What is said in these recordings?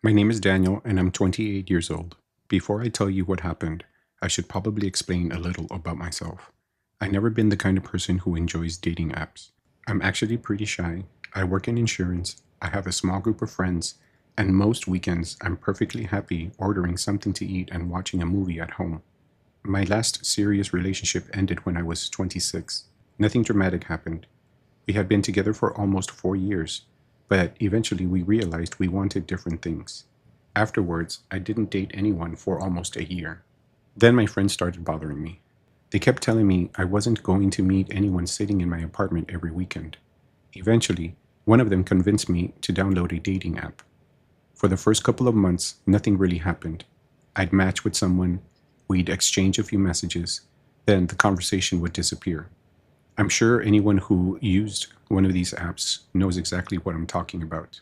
My name is Daniel and I'm 28 years old. Before I tell you what happened, I should probably explain a little about myself. I've never been the kind of person who enjoys dating apps. I'm actually pretty shy. I work in insurance, I have a small group of friends, and most weekends I'm perfectly happy ordering something to eat and watching a movie at home. My last serious relationship ended when I was 26. Nothing dramatic happened. We had been together for almost 4 years, but eventually we realized we wanted different things. Afterwards, I didn't date anyone for almost a year. Then my friends started bothering me. They kept telling me I wasn't going to meet anyone sitting in my apartment every weekend. Eventually, one of them convinced me to download a dating app. For the first couple of months, nothing really happened. I'd match with someone, we'd exchange a few messages, then the conversation would disappear. I'm sure anyone who used one of these apps knows exactly what I'm talking about.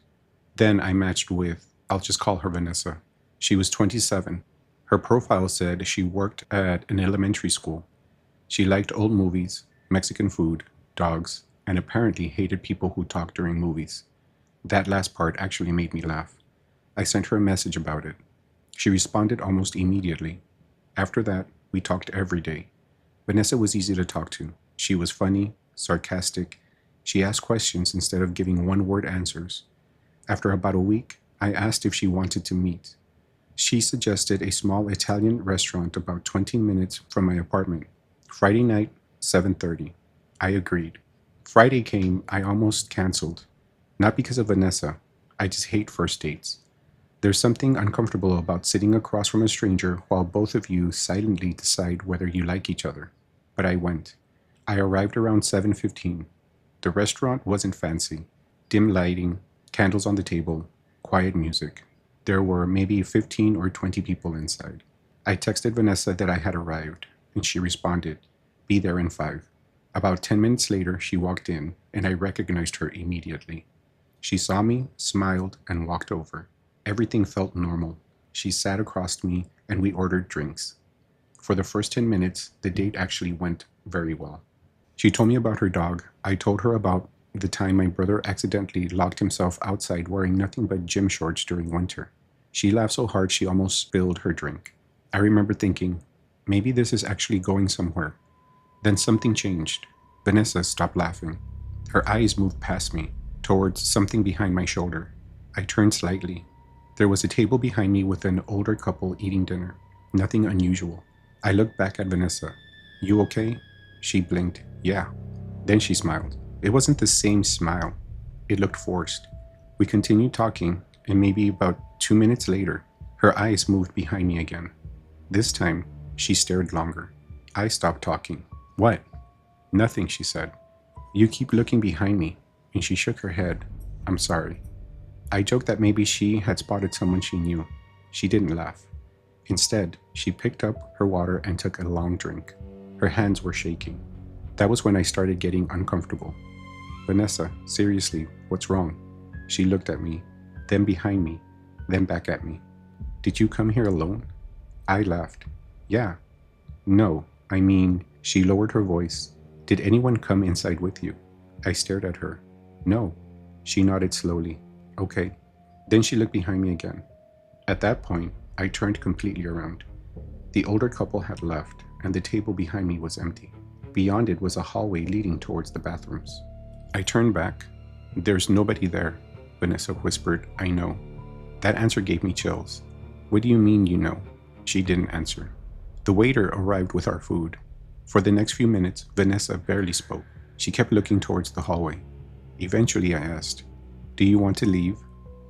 Then I matched with, I'll just call her Vanessa. She was 27. Her profile said she worked at an elementary school. She liked old movies, Mexican food, dogs, and apparently hated people who talked during movies. That last part actually made me laugh. I sent her a message about it. She responded almost immediately. After that, we talked every day. Vanessa was easy to talk to. She was funny, sarcastic. She asked questions instead of giving one word answers. After about a week, I asked if she wanted to meet. She suggested a small Italian restaurant about 20 minutes from my apartment. Friday night, 7:30. I agreed. Friday came, I almost canceled. Not because of Vanessa. I just hate first dates. There's something uncomfortable about sitting across from a stranger while both of you silently decide whether you like each other. But I went. I arrived around 7:15. The restaurant wasn't fancy. Dim lighting, candles on the table, quiet music. There were maybe 15 or 20 people inside. I texted Vanessa that I had arrived, and she responded, "Be there in 5." About 10 minutes later, she walked in, and I recognized her immediately. She saw me, smiled, and walked over. Everything felt normal. She sat across me, and we ordered drinks. For the first 10 minutes, the date actually went very well. She told me about her dog. I told her about the time my brother accidentally locked himself outside wearing nothing but gym shorts during winter. She laughed so hard she almost spilled her drink. I remember thinking, maybe this is actually going somewhere. Then something changed. Vanessa stopped laughing. Her eyes moved past me, towards something behind my shoulder. I turned slightly. There was a table behind me with an older couple eating dinner. Nothing unusual. I looked back at Vanessa. "You okay?" She blinked. "Yeah." Then she smiled. It wasn't the same smile. It looked forced. We continued talking, and maybe about 2 minutes later, her eyes moved behind me again. This time, she stared longer. I stopped talking. "What?" "Nothing," she said. "You keep looking behind me." And she shook her head. "I'm sorry." I joked that maybe she had spotted someone she knew. She didn't laugh. Instead, she picked up her water and took a long drink. Her hands were shaking. That was when I started getting uncomfortable. "Vanessa, seriously, what's wrong?" She looked at me, then behind me, then back at me. "Did you come here alone?" I laughed. "Yeah." "No, I mean," she lowered her voice. "Did anyone come inside with you?" I stared at her. "No." She nodded slowly. "Okay." Then she looked behind me again. At that point, I turned completely around. The older couple had left, and the table behind me was empty. Beyond it was a hallway leading towards the bathrooms. I turned back. "There's nobody there," Vanessa whispered. "I know." That answer gave me chills. "What do you mean you know?" She didn't answer. The waiter arrived with our food. For the next few minutes, Vanessa barely spoke. She kept looking towards the hallway. Eventually, I asked, "Do you want to leave?"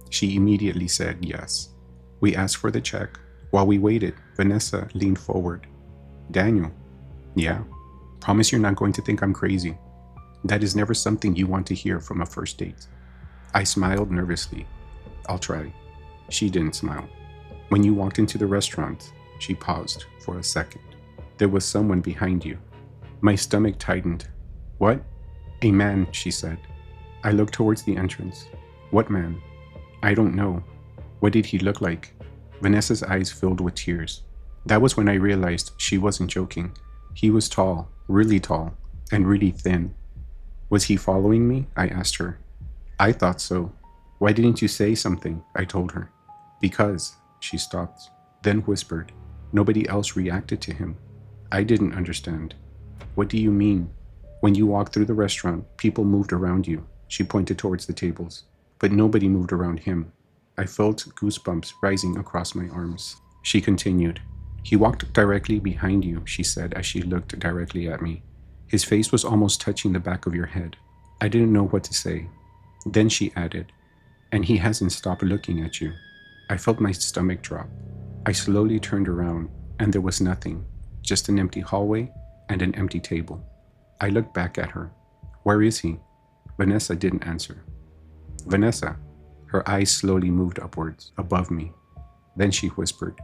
She immediately said yes. We asked for the check. While we waited, Vanessa leaned forward. "Daniel." "Yeah." "Promise you're not going to think I'm crazy." That is never something you want to hear from a first date. I smiled nervously. "I'll try." She didn't smile. "When you walked into the restaurant," she paused for a second, "there was someone behind you." My stomach tightened. "What?" "A man," she said. I looked towards the entrance. "What man?" "I don't know." "What did he look like?" Vanessa's eyes filled with tears. That was when I realized she wasn't joking. He was tall, really tall, and really thin. "Was he following me?" I asked her. "I thought so." "Why didn't you say something?" I told her. Because, she stopped, then whispered. Nobody else reacted to him. I didn't understand. What do you mean? When you walked through the restaurant, people moved around you. She pointed towards the tables. But nobody moved around him. I felt goosebumps rising across my arms. She continued. He walked directly behind you, she said as she looked directly at me. His face was almost touching the back of your head. I didn't know what to say. Then she added, and he hasn't stopped looking at you. I felt my stomach drop. I slowly turned around, and there was nothing, just an empty hallway and an empty table. I looked back at her. Where is he? Vanessa didn't answer. Vanessa. Her eyes slowly moved upwards, above me. Then she whispered,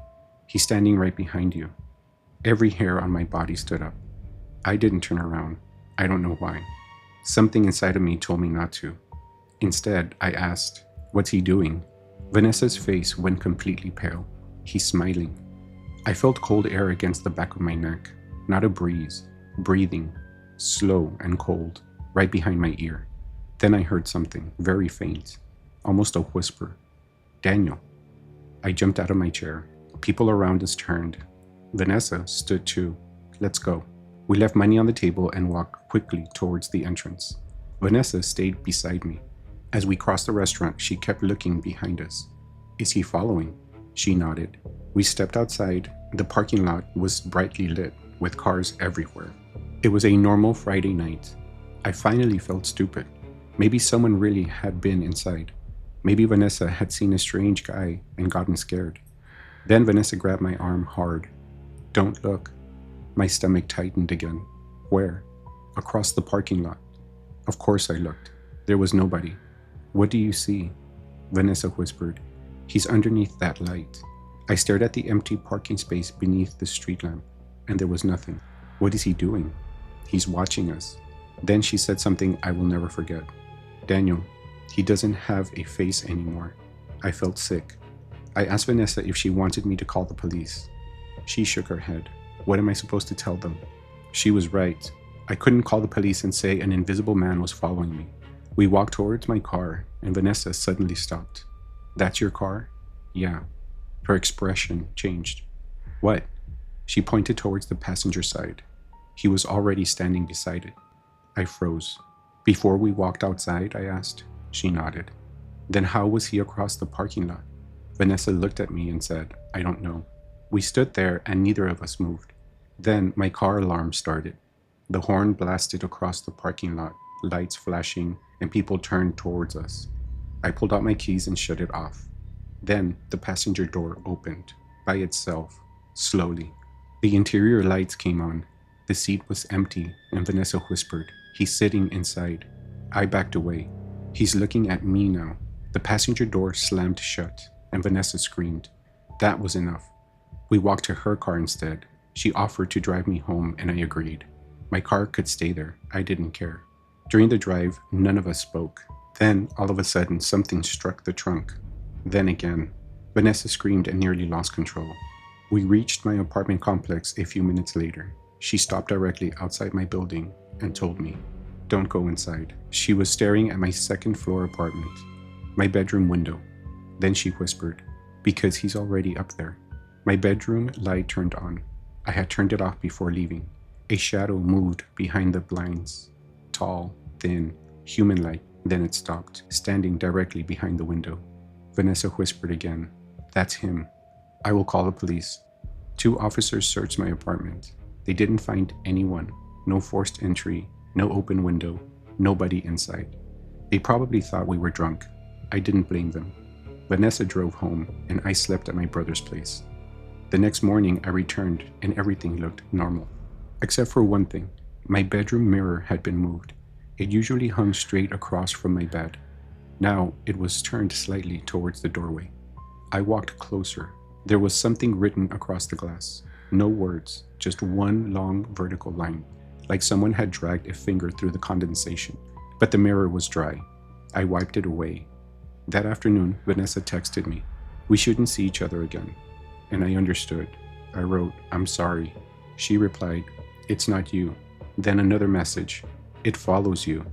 he's standing right behind you. Every hair on my body stood up. I didn't turn around. I don't know why. Something inside of me told me not to. Instead, I asked, what's he doing? Vanessa's face went completely pale. He's smiling. I felt cold air against the back of my neck, not a breeze, breathing, slow and cold, right behind my ear. Then I heard something, very faint, almost a whisper. Daniel. I jumped out of my chair. People around us turned. Vanessa stood too. Let's go. We left money on the table and walked quickly towards the entrance. Vanessa stayed beside me. As we crossed the restaurant, she kept looking behind us. Is he following? She nodded. We stepped outside. The parking lot was brightly lit, with cars everywhere. It was a normal Friday night. I finally felt stupid. Maybe someone really had been inside. Maybe Vanessa had seen a strange guy and gotten scared. Then Vanessa grabbed my arm hard. Don't look. My stomach tightened again. Where? Across the parking lot. Of course I looked. There was nobody. What do you see? Vanessa whispered. He's underneath that light. I stared at the empty parking space beneath the street lamp, and there was nothing. What is he doing? He's watching us. Then she said something I will never forget. Daniel, he doesn't have a face anymore. I felt sick. I asked Vanessa if she wanted me to call the police. She shook her head. What am I supposed to tell them? She was right. I couldn't call the police and say an invisible man was following me. We walked towards my car, and Vanessa suddenly stopped. That's your car? Yeah. Her expression changed. What? She pointed towards the passenger side. He was already standing beside it. I froze. Before we walked outside, I asked. She nodded. Then how was he across the parking lot? Vanessa looked at me and said, I don't know. We stood there and neither of us moved. Then my car alarm started. The horn blasted across the parking lot, lights flashing, and people turned towards us. I pulled out my keys and shut it off. Then the passenger door opened, by itself, slowly. The interior lights came on. The seat was empty, and Vanessa whispered, he's sitting inside. I backed away. He's looking at me now. The passenger door slammed shut, and Vanessa screamed. That was enough. We walked to her car instead. She offered to drive me home, and I agreed. My car could stay there. I didn't care. During the drive, none of us spoke. Then, all of a sudden, something struck the trunk. Then again, Vanessa screamed and nearly lost control. We reached my apartment complex a few minutes later. She stopped directly outside my building and told me, don't go inside. She was staring at my second-floor apartment, my bedroom window. Then she whispered, because he's already up there. My bedroom light turned on. I had turned it off before leaving. A shadow moved behind the blinds. Tall, thin, human-like. Then it stopped, standing directly behind the window. Vanessa whispered again, that's him. I will call the police. 2 officers searched my apartment. They didn't find anyone. No forced entry, no open window, nobody inside. They probably thought we were drunk. I didn't blame them. Vanessa drove home, and I slept at my brother's place. The next morning, I returned, and everything looked normal. Except for one thing. My bedroom mirror had been moved. It usually hung straight across from my bed. Now, it was turned slightly towards the doorway. I walked closer. There was something written across the glass. No words, just one long vertical line, like someone had dragged a finger through the condensation. But the mirror was dry. I wiped it away. That afternoon, Vanessa texted me, we shouldn't see each other again. And I understood. I wrote, I'm sorry. She replied, it's not you. Then another message, it follows you.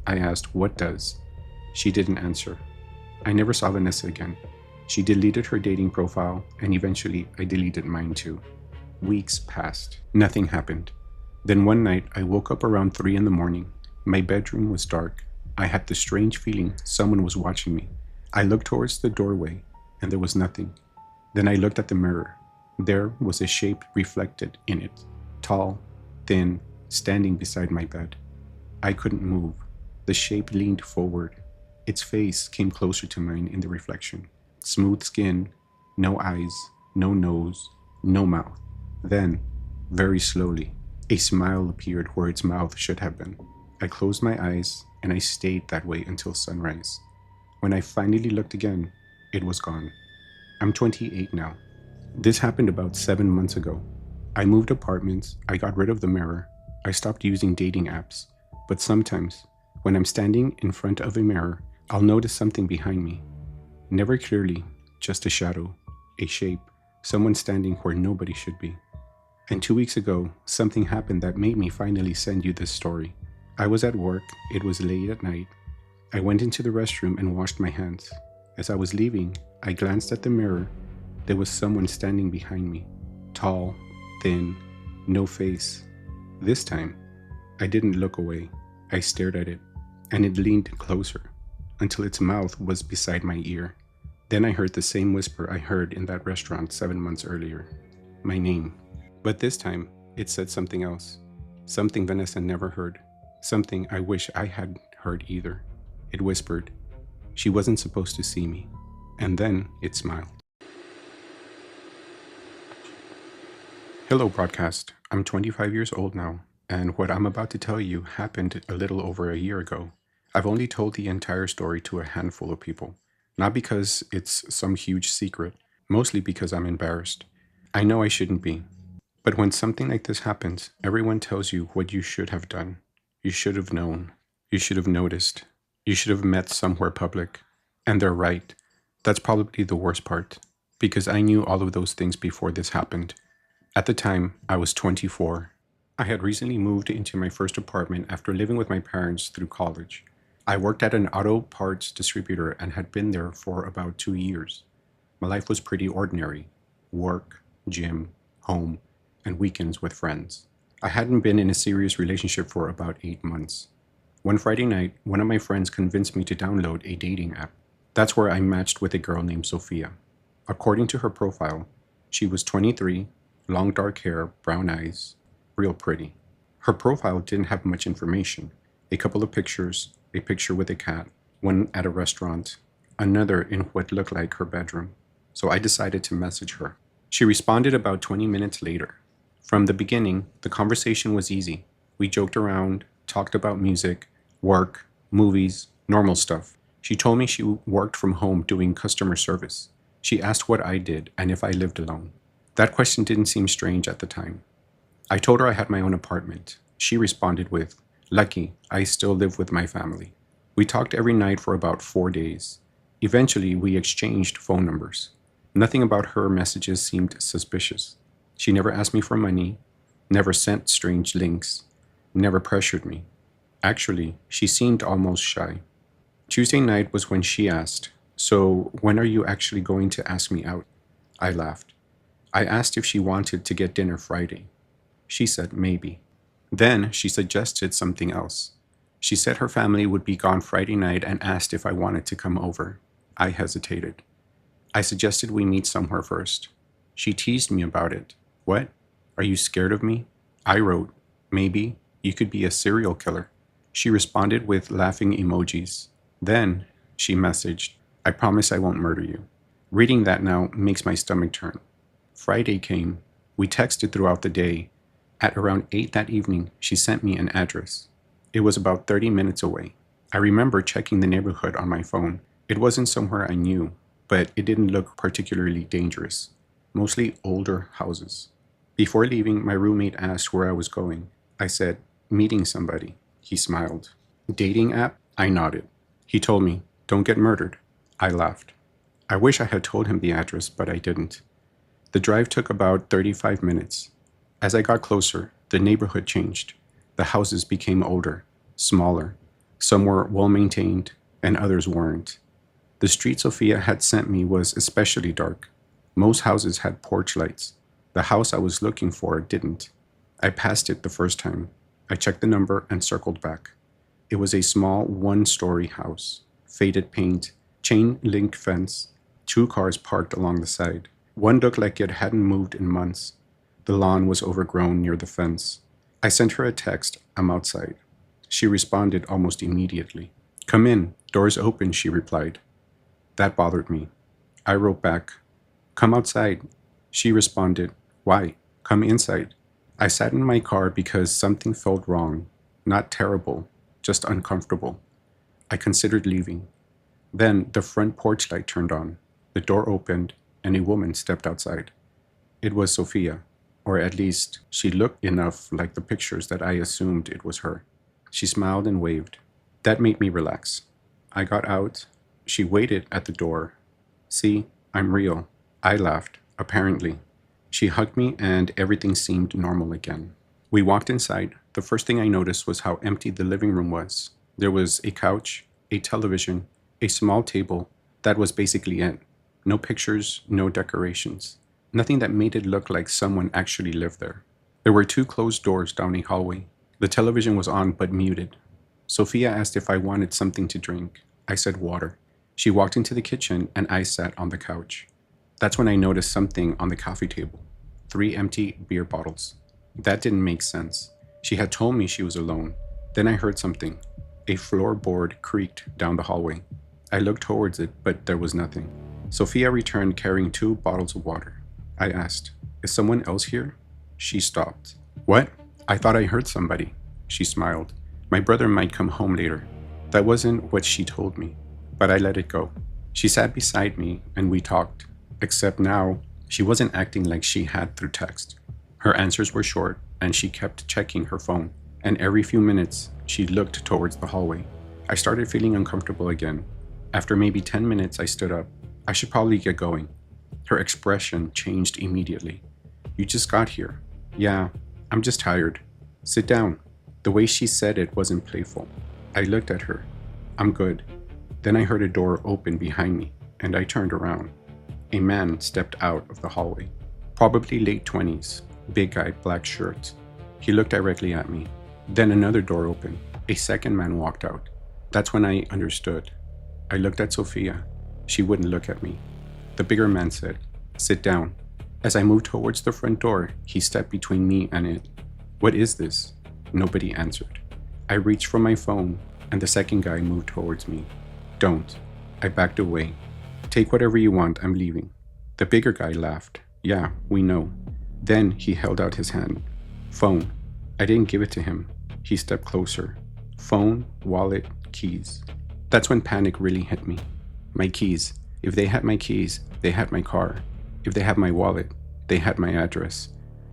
I asked, what does? She didn't answer. I never saw Vanessa again. She deleted her dating profile, and eventually I deleted mine too. Weeks passed. Nothing happened. Then one night, I woke up around 3 in the morning. My bedroom was dark. I had the strange feeling someone was watching me. I looked towards the doorway, and there was nothing. Then I looked at the mirror. There was a shape reflected in it. Tall, thin, standing beside my bed. I couldn't move. The shape leaned forward. Its face came closer to mine in the reflection. Smooth skin, no eyes, no nose, no mouth. Then, very slowly, a smile appeared where its mouth should have been. I closed my eyes and I stayed that way until sunrise. When I finally looked again, it was gone. I'm 28 now. This happened about 7 months ago. I moved apartments, I got rid of the mirror, I stopped using dating apps, but sometimes, when I'm standing in front of a mirror, I'll notice something behind me. Never clearly, just a shadow, a shape, someone standing where nobody should be. And 2 weeks ago, something happened that made me finally send you this story. I was at work, it was late at night. I went into the restroom and washed my hands. As I was leaving, I glanced at the mirror. There was someone standing behind me. Tall, thin, no face. This time, I didn't look away. I stared at it, and it leaned closer, until its mouth was beside my ear. Then I heard the same whisper I heard in that restaurant 7 months earlier. My name. But this time, it said something else. Something Vanessa never heard. Something I wish I hadn't heard either. It whispered, she wasn't supposed to see me. And then it smiled. Hello, broadcast. I'm 25 years old now, and what I'm about to tell you happened a little over a year ago. I've only told the entire story to a handful of people. Not because it's some huge secret, mostly because I'm embarrassed. I know I shouldn't be. But when something like this happens, everyone tells you what you should have done. You should have known. You should have noticed. You should have met somewhere public. And they're right. That's probably the worst part, because I knew all of those things before this happened. At the time, I was 24. I had recently moved into my first apartment after living with my parents through college. I worked at an auto parts distributor and had been there for about 2 years. My life was pretty ordinary. Work, gym, home, and weekends with friends. I hadn't been in a serious relationship for about 8 months. One Friday night, one of my friends convinced me to download a dating app. That's where I matched with a girl named Sophia. According to her profile, she was 23, long dark hair, brown eyes, real pretty. Her profile didn't have much information. A couple of pictures, a picture with a cat, one at a restaurant, another in what looked like her bedroom. So I decided to message her. She responded about 20 minutes later. From the beginning, the conversation was easy. We joked around, talked about music, work, movies, normal stuff. She told me she worked from home doing customer service. She asked what I did and if I lived alone. That question didn't seem strange at the time. I told her I had my own apartment. She responded with, "Lucky, I still live with my family." We talked every night for about 4 days. Eventually, we exchanged phone numbers. Nothing about her messages seemed suspicious. She never asked me for money, never sent strange links, never pressured me. Actually, she seemed almost shy. Tuesday night was when she asked, "So when are you actually going to ask me out?" I laughed. I asked if she wanted to get dinner Friday. She said maybe. Then she suggested something else. She said her family would be gone Friday night and asked if I wanted to come over. I hesitated. I suggested we meet somewhere first. She teased me about it. "What? Are you scared of me?" I wrote, "Maybe. You could be a serial killer." She responded with laughing emojis. Then she messaged, "I promise I won't murder you." Reading that now makes my stomach turn. Friday came. We texted throughout the day. At around 8 that evening, she sent me an address. It was about 30 minutes away. I remember checking the neighborhood on my phone. It wasn't somewhere I knew, but it didn't look particularly dangerous. Mostly older houses. Before leaving, my roommate asked where I was going. I said, "Meeting somebody." He smiled. "Dating app?" I nodded. He told me, "Don't get murdered." I laughed. I wish I had told him the address, but I didn't. The drive took about 35 minutes. As I got closer, the neighborhood changed. The houses became older, smaller. Some were well maintained, and others weren't. The street Sophia had sent me was especially dark. Most houses had porch lights. The house I was looking for didn't. I passed it the first time. I checked the number and circled back. It was a small one-story house. Faded paint, chain link fence, 2 cars parked along the side. One looked like it hadn't moved in months. The lawn was overgrown near the fence. I sent her a text, "I'm outside." She responded almost immediately. "Come in, door's open," she replied. That bothered me. I wrote back, "Come outside." She responded, "Why? Come inside." I sat in my car because something felt wrong. Not terrible, just uncomfortable. I considered leaving. Then the front porch light turned on. The door opened and a woman stepped outside. It was Sophia, or at least she looked enough like the pictures that I assumed it was her. She smiled and waved. That made me relax. I got out. She waited at the door. "See, I'm real." I laughed, apparently. She hugged me and everything seemed normal again. We walked inside. The first thing I noticed was how empty the living room was. There was a couch, a television, a small table. That was basically it. No pictures, no decorations. Nothing that made it look like someone actually lived there. There were 2 closed doors down a hallway. The television was on but muted. Sophia asked if I wanted something to drink. I said water. She walked into the kitchen and I sat on the couch. That's when I noticed something on the coffee table. 3 empty beer bottles. That didn't make sense. She had told me she was alone. Then I heard something. A floorboard creaked down the hallway. I looked towards it, but there was nothing. Sophia returned carrying 2 bottles of water. I asked, "Is someone else here?" She stopped. "What? I thought I heard somebody." She smiled. "My brother might come home later." That wasn't what she told me, but I let it go. She sat beside me and we talked, except now she wasn't acting like she had through text. Her answers were short and she kept checking her phone, and every few minutes she looked towards the hallway. I started feeling uncomfortable again. After maybe 10 minutes, I stood up. I should probably get going. Her expression changed immediately. "You just got here." "Yeah, I'm just tired." "Sit down." The way she said it wasn't playful. I looked at her. "I'm good." Then I heard a door open behind me, and I turned around. A man stepped out of the hallway. Probably late 20s, big guy, black shirt. He looked directly at me. Then another door opened. A second man walked out. That's when I understood. I looked at Sophia. She wouldn't look at me. The bigger man said, "Sit down." As I moved towards the front door, he stepped between me and it. "What is this?" Nobody answered. I reached for my phone, and the second guy moved towards me. "Don't." I backed away. "Take whatever you want, I'm leaving." The bigger guy laughed. "Yeah, we know." Then he held out his hand. "Phone." I didn't give it to him. He stepped closer. Phone, wallet, keys. That's when panic really hit me. My keys. If they had my keys, they had my car. If they had my wallet, they had my address.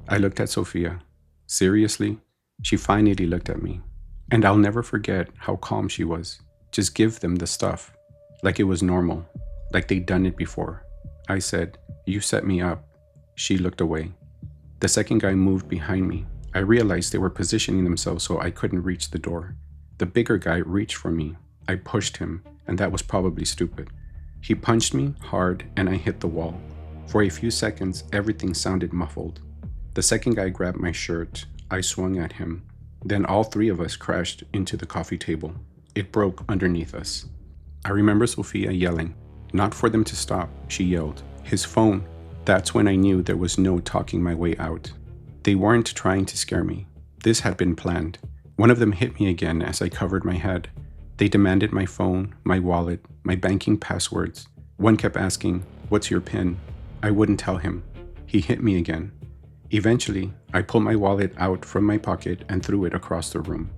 I looked at Sophia. "Seriously?" She finally looked at me. And I'll never forget how calm she was. Just give them the stuff. Like it was normal. Like they'd done it before. I said, "You set me up." She looked away. The second guy moved behind me. I realized they were positioning themselves so I couldn't reach the door. The bigger guy reached for me. I pushed him, and that was probably stupid. He punched me hard and I hit the wall. For a few seconds, everything sounded muffled. The second guy grabbed my shirt. I swung at him. Then all 3 of us crashed into the coffee table. It broke underneath us. I remember Sophia yelling. "Not for them to stop," she yelled. "His phone." That's when I knew there was no talking my way out. They weren't trying to scare me. This had been planned. One of them hit me again as I covered my head. They demanded my phone, my wallet, my banking passwords. One kept asking, "What's your PIN?" I wouldn't tell him. He hit me again. Eventually, I pulled my wallet out from my pocket and threw it across the room.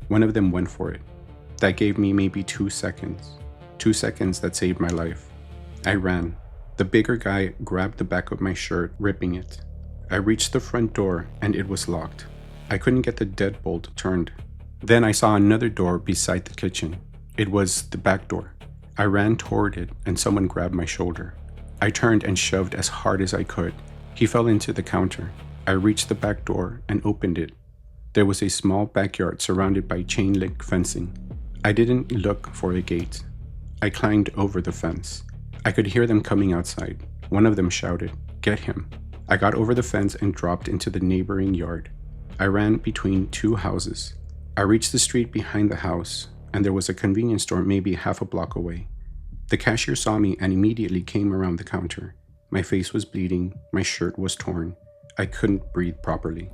One of them went for it. That gave me maybe 2 seconds. 2 seconds that saved my life. I ran. The bigger guy grabbed the back of my shirt, ripping it. I reached the front door and it was locked. I couldn't get the deadbolt turned. Then I saw another door beside the kitchen. It was the back door. I ran toward it and someone grabbed my shoulder. I turned and shoved as hard as I could. He fell into the counter. I reached the back door and opened it. There was a small backyard surrounded by chain link fencing. I didn't look for a gate. I climbed over the fence. I could hear them coming outside. One of them shouted, "Get him." I got over the fence and dropped into the neighboring yard. I ran between two houses. I reached the street behind the house, and there was a convenience store maybe half a block away. The cashier saw me and immediately came around the counter. My face was bleeding, my shirt was torn. I couldn't breathe properly.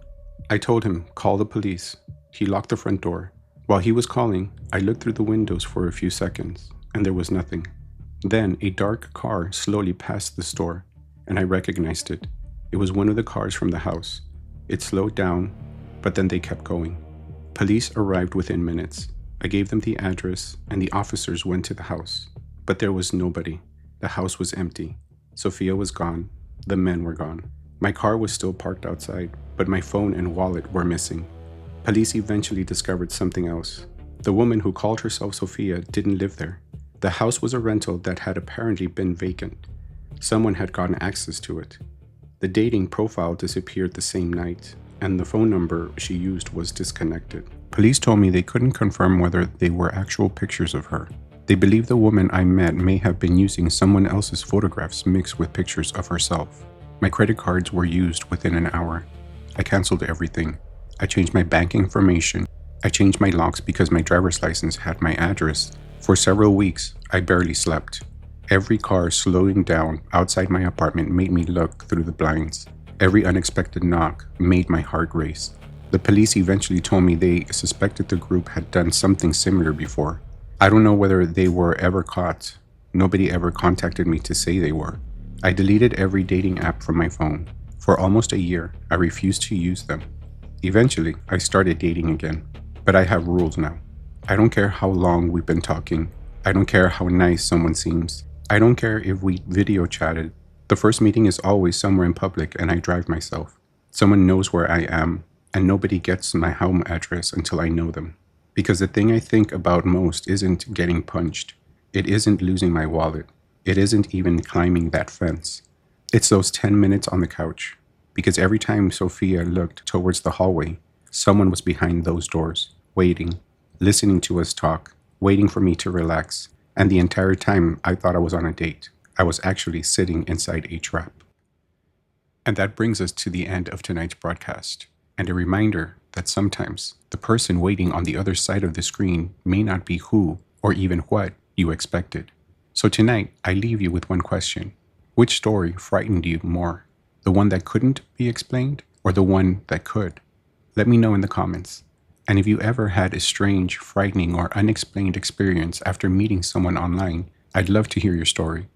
I told him, "Call the police." He locked the front door. While he was calling, I looked through the windows for a few seconds, and there was nothing. Then a dark car slowly passed the store, and I recognized it. It was one of the cars from the house. It slowed down, but then they kept going. Police arrived within minutes. I gave them the address, and the officers went to the house. But there was nobody. The house was empty. Sophia was gone. The men were gone. My car was still parked outside, but my phone and wallet were missing. Police eventually discovered something else. The woman who called herself Sophia didn't live there. The house was a rental that had apparently been vacant. Someone had gotten access to it. The dating profile disappeared the same night, and the phone number she used was disconnected. Police told me they couldn't confirm whether they were actual pictures of her. They believe the woman I met may have been using someone else's photographs mixed with pictures of herself. My credit cards were used within an hour. I canceled everything. I changed my bank information. I changed my locks because my driver's license had my address. For several weeks, I barely slept. Every car slowing down outside my apartment made me look through the blinds. Every unexpected knock made my heart race. The police eventually told me they suspected the group had done something similar before. I don't know whether they were ever caught. Nobody ever contacted me to say they were. I deleted every dating app from my phone. For almost a year, I refused to use them. Eventually, I started dating again. But I have rules now. I don't care how long we've been talking. I don't care how nice someone seems. I don't care if we video chatted. The first meeting is always somewhere in public and I drive myself. Someone knows where I am, and nobody gets my home address until I know them. Because the thing I think about most isn't getting punched. It isn't losing my wallet. It isn't even climbing that fence. It's those 10 minutes on the couch. Because every time Sophia looked towards the hallway, someone was behind those doors, waiting, listening to us talk, waiting for me to relax. And the entire time I thought I was on a date, I was actually sitting inside a trap. And that brings us to the end of tonight's broadcast. And a reminder that sometimes the person waiting on the other side of the screen may not be who or even what you expected. So tonight, I leave you with one question. Which story frightened you more? The one that couldn't be explained or the one that could? Let me know in the comments. And if you ever had a strange, frightening, or unexplained experience after meeting someone online, I'd love to hear your story.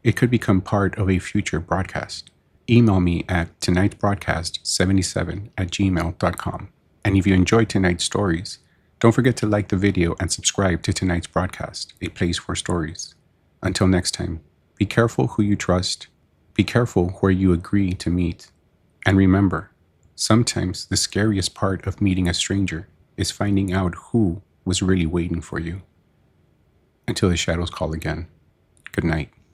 It could become part of a future broadcast. Email me at tonightbroadcast77@gmail.com. And if you enjoyed tonight's stories, don't forget to like the video and subscribe to tonight's broadcast, A Place for Stories. Until next time, be careful who you trust, be careful where you agree to meet, and remember, sometimes the scariest part of meeting a stranger is finding out who was really waiting for you. Until the shadows call again, good night.